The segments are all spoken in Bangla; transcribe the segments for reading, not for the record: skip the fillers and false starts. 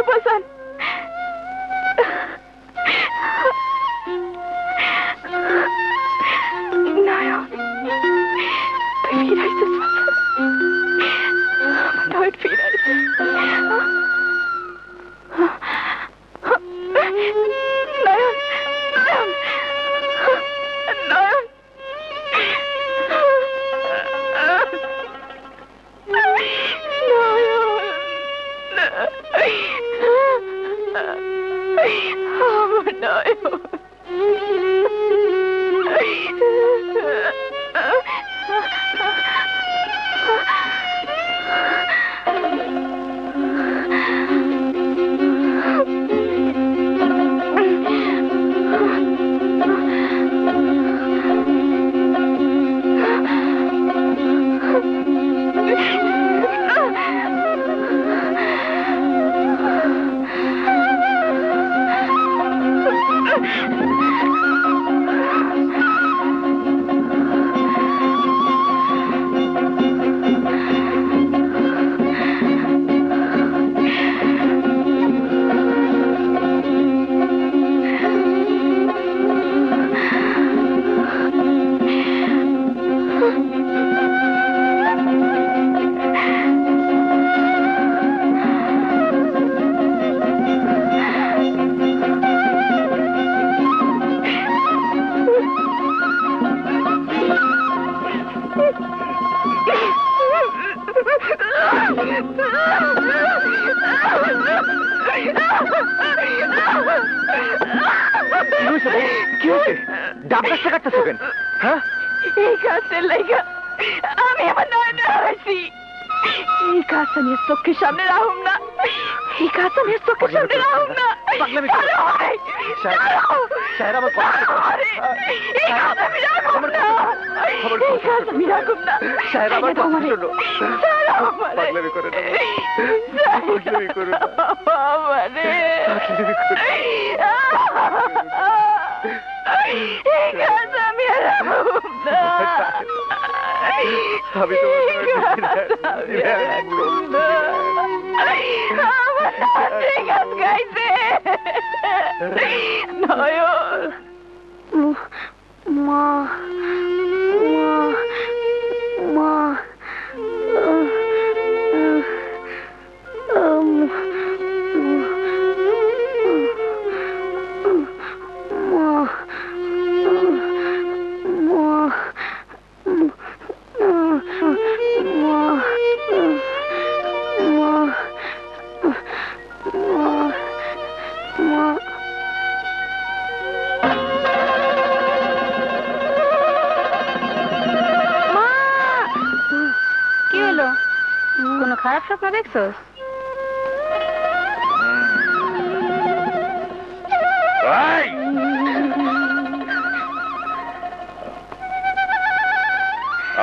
বাসান। নয়ন তুই ফিরাইছিস বাসান, নয়ন ফিরাইছিস। নয়ন নয়ন নয়ন আমি আমার নয়নে হারাইছি। এই কাজ আমি চোখের সামনে রাখুম না, এই কাজ আমি চোখের সামনে রাখুম না। আমি খারাপ স্বপ্ন দেখছস?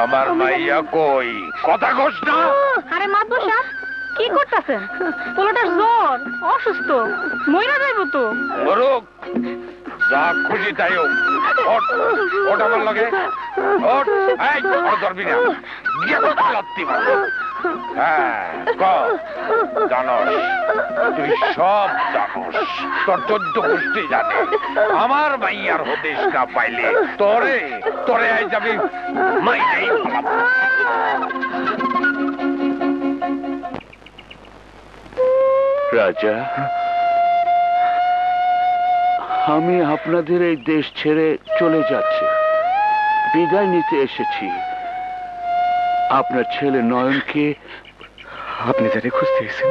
আমার মাইয়া কই, কথা কস না? আরে মাতবর সাহেব কি করতেছেন? পোলাটার জ্বর, অসুস্থ, মইরা যাইব তো। মরুক, যা খুশি তাই হোক। ওট আমার লাগে, ওট। এই ধরবি না, গিয়ে তো লাত্তি মারো। হ্যাঁ জানস, তুই সব জানস, তোর 14 গোষ্ঠী জানে। আমার মাইয়ার হদিস না পাইলে তোরে তোরে আজ আমি মাইরেই ফেলাবো। রাজা, আমি আপনাদের এই দেশ ছেড়ে চলে যাচ্ছি, বিদায় নিতে এসেছি। আপনার ছেলে নয়নকে আপনি যারে খুঁজতে গেছেন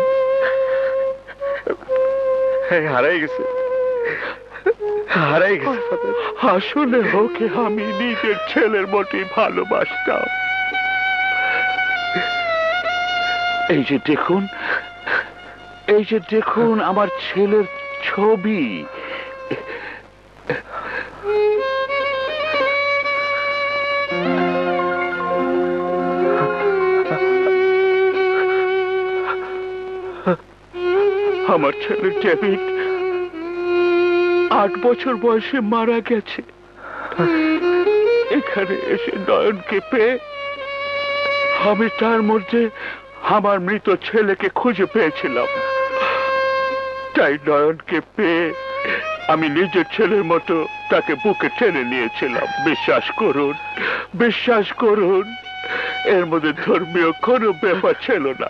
হারাই গেছে, হারাই গেছে। আসলে ওকে আমি নিজের ছেলের মতোই ভালোবাসতাম। এই যে দেখুন, এই যে দেখুন আমার ছেলের ছবি। আমার ছেলে ডেভিড 8 বছর বয়সে মারা গেছে। এখানে এসে নয়নকে পেয়ে আমি তার মধ্যে আমার মৃত ছেলেকে খুঁজে পেয়েছিলাম। তাই নয়নকে পেয়ে আমি নিজের ছেলের মতো তাকে বুকে টেনে নিয়েছিলাম। বিশ্বাস করুন এর মধ্যে ধর্মীয় কোনো ব্যাপার ছিল না।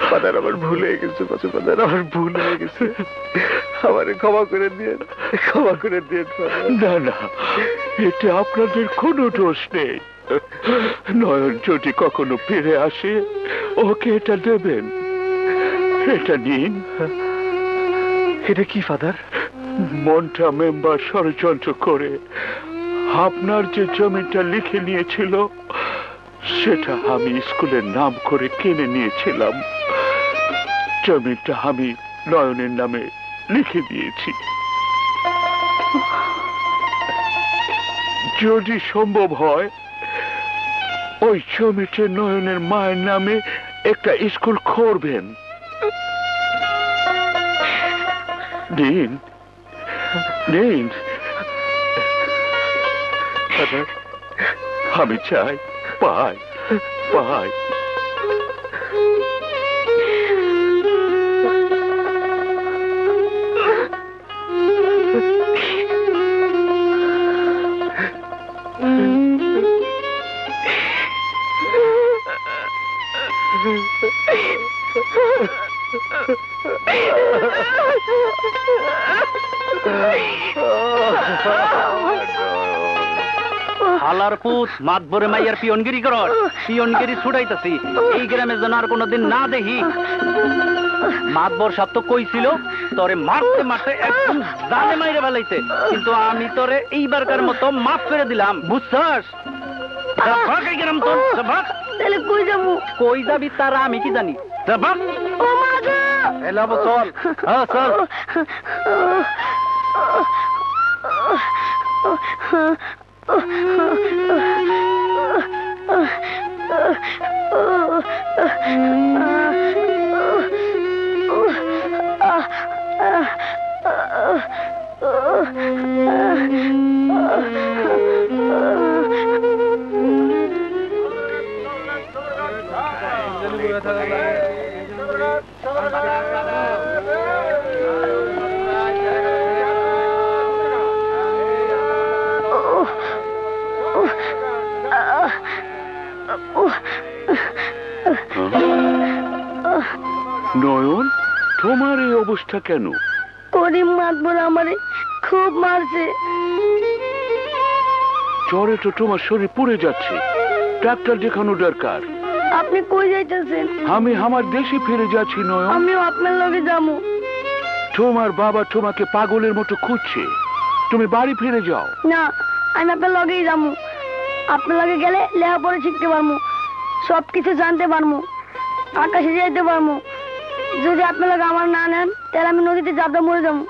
ফাদার আমার ভুল হয়ে গেছে, ফাদার আমার ভুল হয়ে গেছে, আমারে ক্ষমা করে দিয়ে না না, এতে আপনাদের কোনো দোষ নেই। নয়ন যদি কখনো ফিরে আসে ওকে এটা দেবেন। এটা নিন। এটা কি ফাদার? মন্টা মেম্বার ষড়যন্ত্র করে আপনার যে জমিটা লিখে নিয়েছিল সেটা আমি স্কুলের নাম করে কিনে নিয়েছিলাম। জমিটা আমি নয়নের নামে লিখে দিয়েছি। যদি সম্ভব হয় ওই জমিতে নয়নের মায়ের নামে একটা স্কুল করবেন। নিন। আমি চাই পাই। হালার পুত মাতবরে মাইয়ার পিয়নগিরি পিয়নগিরি ছুটাইতাছি এই গ্রামে যেন আর কোনোদিন না দেখি। মাতবর সাপ তো কইছিল তোরে মারতে মারতে একদম জানে মাইরে ফেলাইতে, কিন্তু আমি তোরে এইবারকার মতো মাফ করে দিলাম, বুঝছস? কই যাবি তারা আমি কি জানি। চল চল। নয়ন, তোমার এই অবস্থা কেন? করিম মাতবর আমারে খুব মারছে। জ্বরে তো তোমার শরীর পুড়ে যাচ্ছে, ডাক্তার দেখানো দরকার। আপনি কই যাইতেছেন? আমি আমার দেশে ফিরে যাচ্ছি নয়ন। আমিও আপনার লগে যাবো। তোমার বাবা তোমাকে পাগলের মতো খুঁজছে, তুমি বাড়ি ফিরে যাও। না, আমি আপনার লগেই যাবো। আপনার লগে গেলে লেখাপড়া শিখতে পারবো, সবকিছু জানতে পারবো, আকাশে যাইতে পারবো। যদি আপনার লগে আমার না নেন তাহলে আমি নদীতে চাপটা মরে যাবো।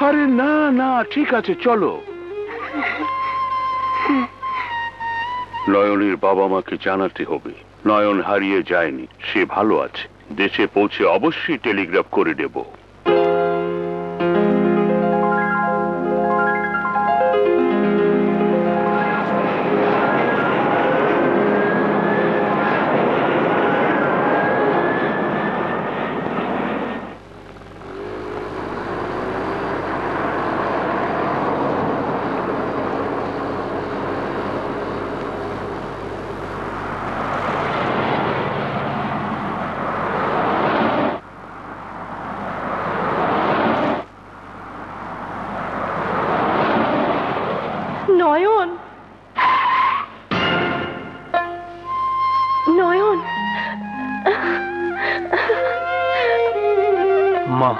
আরে না না, ঠিক আছে চলো। নয়নের বাবা মাকে জানাতে হবে নয়ন হারিয়ে যায়নি, সে ভালো আছে। দেশে পৌঁছে অবশ্যই টেলিগ্রাফ করে দেব। নয়ন, নয়ন। মা